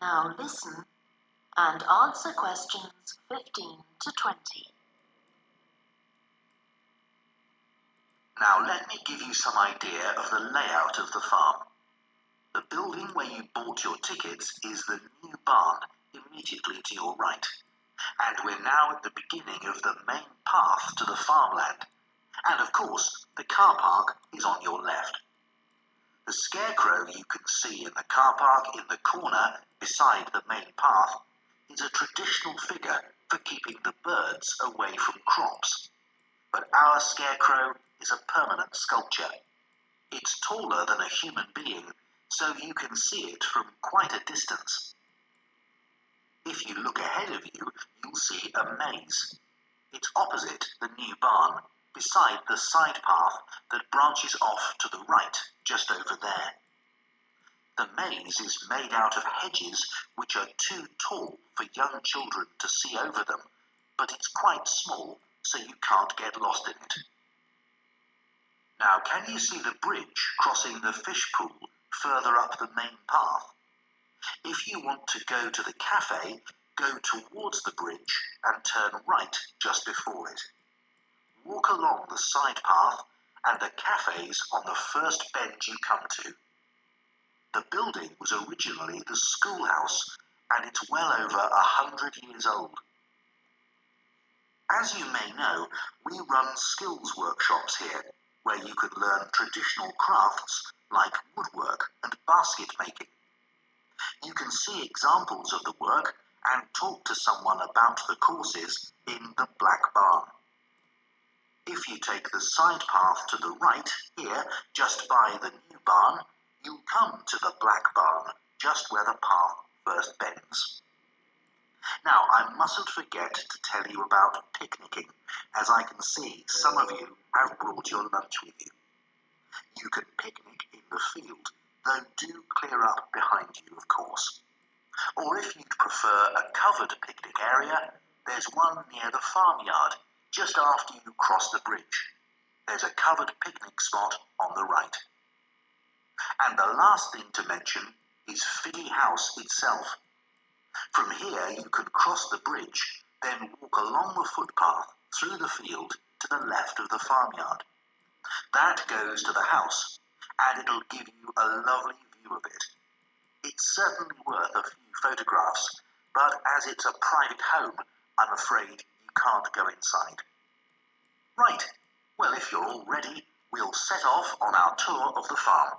Now listen and answer questions 15 to 20. Now let me give you some idea of the layout of the farm. The building where you bought your tickets is the new barn immediately to your right. And we're now at the beginning of the main path to the farmland. And of course, the car park is on your left. The scarecrow you can see in the car park in the corner beside the main path is a traditional figure for keeping the birds away from crops. But our scarecrow is a permanent sculpture. It's taller than a human being, so you can see it from quite a distance. If you look ahead of you, you'll see a maze. It's opposite the new barn, beside the side path that branches off to the right, just over there. The maze is made out of hedges which are too tall for young children to see over them, but it's quite small, so you can't get lost in it. Now, can you see the bridge crossing the fish pool further up the main path? If you want to go to the cafe, go towards the bridge and turn right just before it. Walk along the side path and the cafe's on the first bend you come to. The building was originally the schoolhouse and it's well over 100 years old. As you may know, we run skills workshops here where you can learn traditional crafts like woodwork and basket making. You can see examples of the work and talk to someone about the courses in the black barn. If you take the side path to the right here, just by the new barn, you'll come to the black barn, just where the path first bends. Now, I mustn't forget to tell you about picnicking, as I can see some of you have brought your lunch with you. You can picnic in the field, though do clear up behind you, of course. Or if you'd prefer a covered picnic area, there's one near the farmyard, just after you cross the bridge. There's a covered picnic spot on the right. And the last thing to mention is Figgy House itself. From here you can cross the bridge, then walk along the footpath through the field to the left of the farmyard. That goes to the house, and it'll give you a lovely view of it. It's certainly worth a few photographs, but as it's a private home, I'm afraid you can't go inside. Right, well, if you're all ready, we'll set off on our tour of the farm.